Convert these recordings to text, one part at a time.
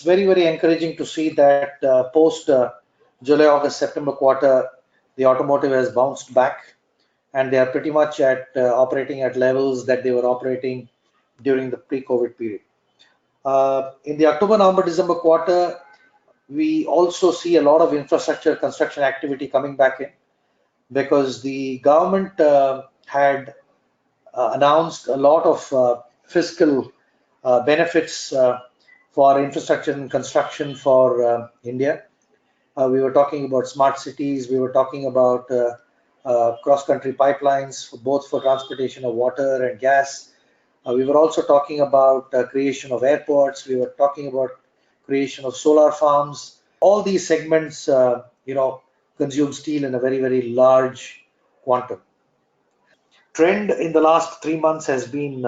very, very encouraging to see that post July, August, September quarter, the automotive has bounced back, and they are pretty much at operating at levels that they were operating during the pre-COVID period. In the October, November, December quarter, we also see a lot of infrastructure construction activity coming back in, because the government had announced a lot of fiscal benefits for infrastructure and construction for India. We were talking about smart cities. We were talking about cross-country pipelines, both for transportation of water and gas. We were also talking about creation of airports. We were talking about creation of solar farms. All these segments, consume steel in a very, very large quantum. Trend in the last 3 months has been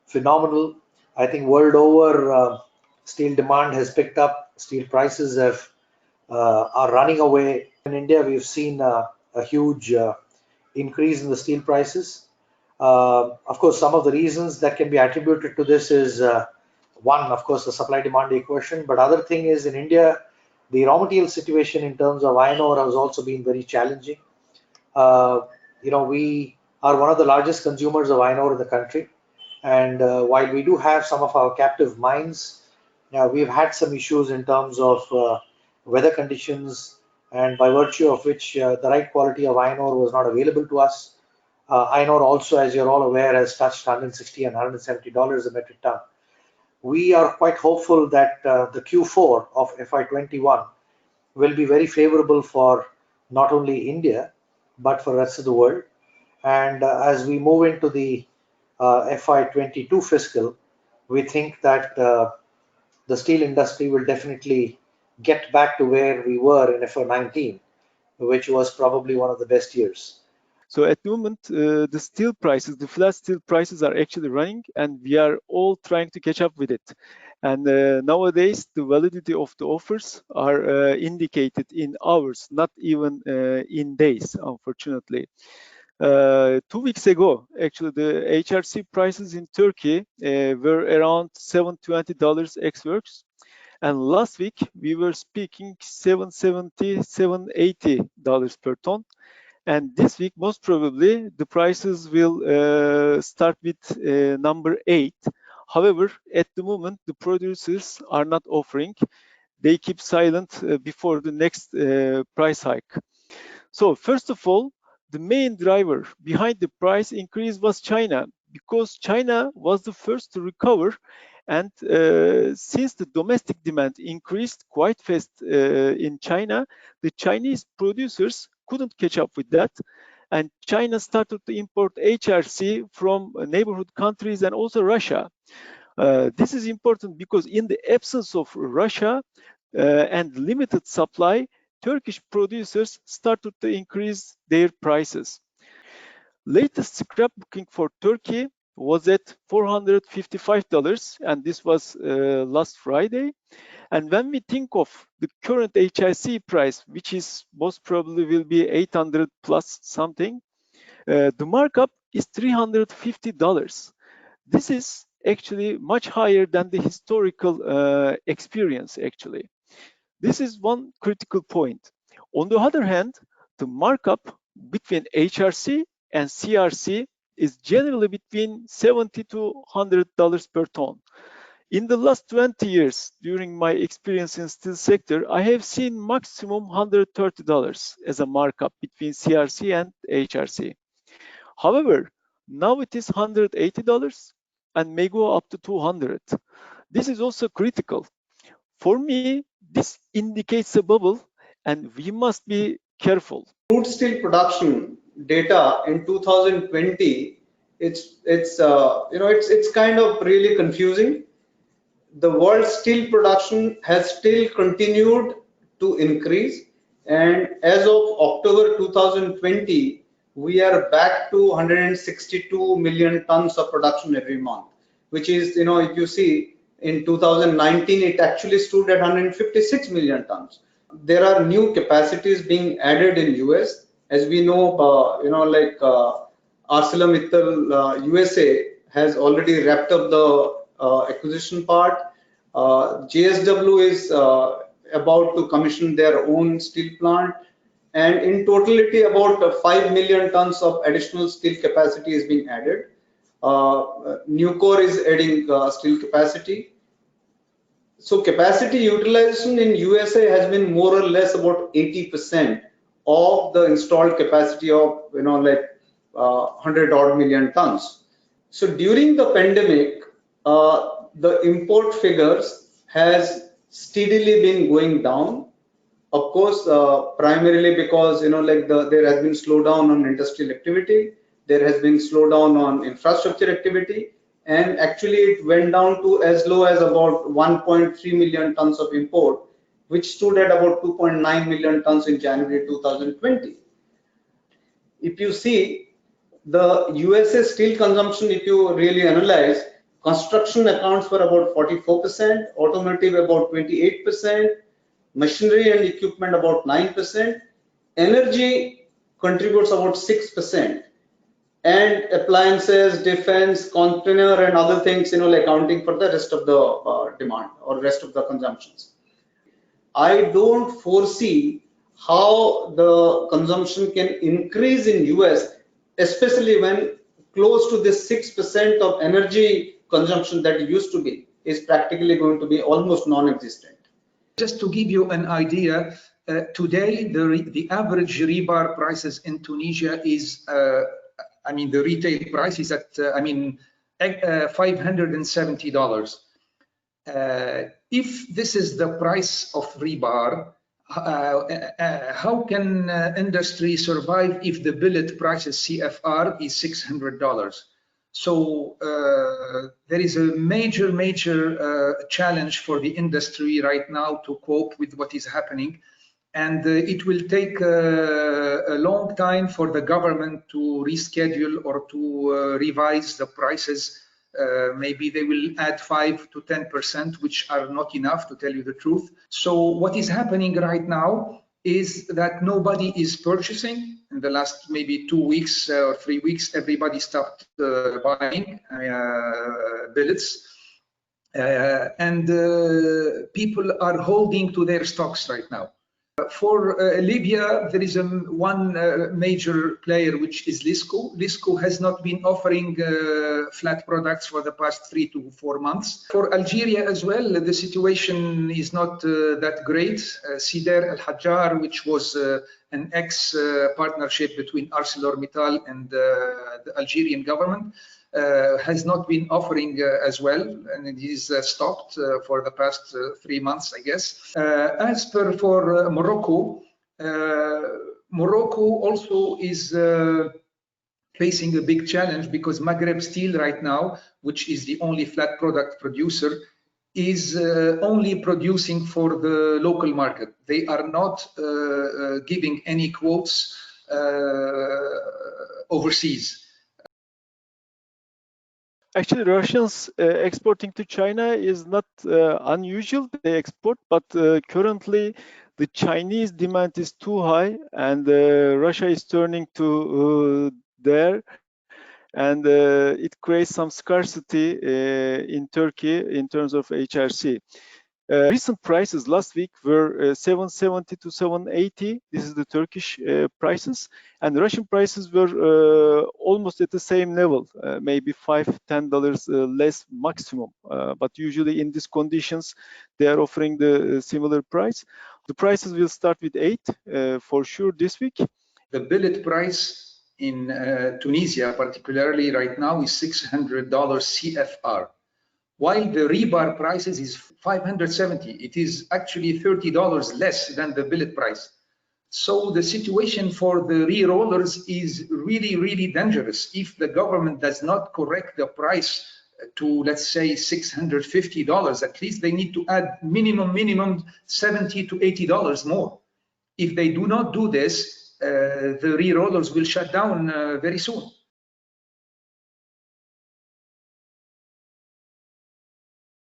phenomenal. I think world over, steel demand has picked up. Steel prices are running away. In India, we've seen a huge increase in the steel prices. Of course, some of the reasons that can be attributed to this is one, of course, the supply-demand equation. But other thing is, in India, the raw material situation in terms of iron ore has also been very challenging. We are one of the largest consumers of iron ore in the country, and while we do have some of our captive mines, we've had some issues in terms of weather conditions, and by virtue of which the right quality of iron ore was not available to us. Iron ore also, as you're all aware, has touched $160 and $170 a metric ton. We are quite hopeful that the Q4 of FY21 will be very favorable for not only India, but for the rest of the world. And as we move into the FY22 fiscal, we think that the steel industry will definitely get back to where we were in FY19, which was probably one of the best years. So at the moment, the steel prices, the flat steel prices are actually running, and we are all trying to catch up with it. And nowadays, the validity of the offers are indicated in hours, not even in days, unfortunately. 2 weeks ago, actually, the HRC prices in Turkey were around $720 ex-works. And last week, we were speaking $770, $780 per ton. And this week, most probably, the prices will start with number 8. However, at the moment, the producers are not offering. They keep silent before the next price hike. So first of all, the main driver behind the price increase was China, because China was the first to recover. And since the domestic demand increased quite fast in China, the Chinese producers couldn't catch up with that. And China started to import HRC from neighborhood countries and also Russia. This is important because in the absence of Russia and limited supply, Turkish producers started to increase their prices. Latest scrapbooking for Turkey was at $455, and this was last Friday. And when we think of the current HRC price, which is most probably will be 800 plus something, the markup is $350. This is actually much higher than the historical experience, actually. This is one critical point. On the other hand, the markup between HRC and CRC is generally between $70 to $100 per ton. In the last 20 years, during my experience in steel sector, I have seen maximum $130 as a markup between CRC and HRC. However, now it is $180 and may go up to $200. This is also critical. For me, this indicates a bubble, and we must be careful. Crude steel production data in 2020, it's kind of really confusing. The world steel production has still continued to increase, and as of October 2020, we are back to 162 million tons of production every month, which is, if you see, in 2019 it actually stood at 156 million tons. There are new capacities being added in US. As we know, ArcelorMittal USA has already wrapped up the acquisition part. JSW is about to commission their own steel plant, and in totality about 5 million tons of additional steel capacity is being added. Nucor is adding steel capacity. So capacity utilization in USA has been more or less about 80% of the installed capacity of, you know, like 100 odd million tons. So during the pandemic, the import figures has steadily been going down. Of course, primarily because, you know, like there has been slowdown on industrial activity, there has been slowdown on infrastructure activity, and actually it went down to as low as about 1.3 million tons of import, which stood at about 2.9 million tons in January 2020. If you see the USA steel consumption, if you really analyze, construction accounts for about 44%, automotive about 28%, machinery and equipment about 9%, energy contributes about 6%, and appliances, defense, container, and other things, you know, like accounting for the rest of the demand or rest of the consumptions. I don't foresee how the consumption can increase in US, especially when close to this 6% of energy consumption that it used to be is practically going to be almost non-existent. Just to give you an idea, today the average rebar prices in Tunisia is, I mean, the retail price is at, $570. If this is the price of rebar, how can industry survive if the billet price is CFR is $600? So there is a major challenge for the industry right now to cope with what is happening, and it will take a long time for the government to reschedule or to revise the prices. Maybe they will add 5 to 10%, which are not enough, to tell you the truth. So what is happening right now is that nobody is purchasing. In the last maybe 2 weeks or 3 weeks, everybody stopped buying billets, and people are holding to their stocks right now. For Libya, there is one major player, which is Lisco. Lisco has not been offering flat products for the past 3 to 4 months. For Algeria as well, the situation is not that great. Sider Al Hajjar, which was an ex-partnership between ArcelorMittal and the Algerian government, has not been offering as well, and it is stopped for the past 3 months, I guess. As per for Morocco, Morocco also is facing a big challenge because Maghreb Steel right now, which is the only flat product producer, is only producing for the local market. They are not giving any quotes overseas. Actually, Russians exporting to China is not unusual. They export, but currently the Chinese demand is too high, and Russia is turning to there, and it creates some scarcity in Turkey in terms of HRC. Recent prices last week were 770 to 780. This is the Turkish prices, and the Russian prices were almost at the same level, maybe $5–10 less maximum. But usually in these conditions, they are offering the similar price. The prices will start with 8 for sure this week. The billet price in Tunisia, particularly right now, is $600 CFR. While the rebar prices is $570, it is actually $30 less than the billet price. So the situation for the re-rollers is really dangerous. If the government does not correct the price to, let's say, $650, at least they need to add minimum $70 to $80 more. If they do not do this, the re-rollers will shut down very soon.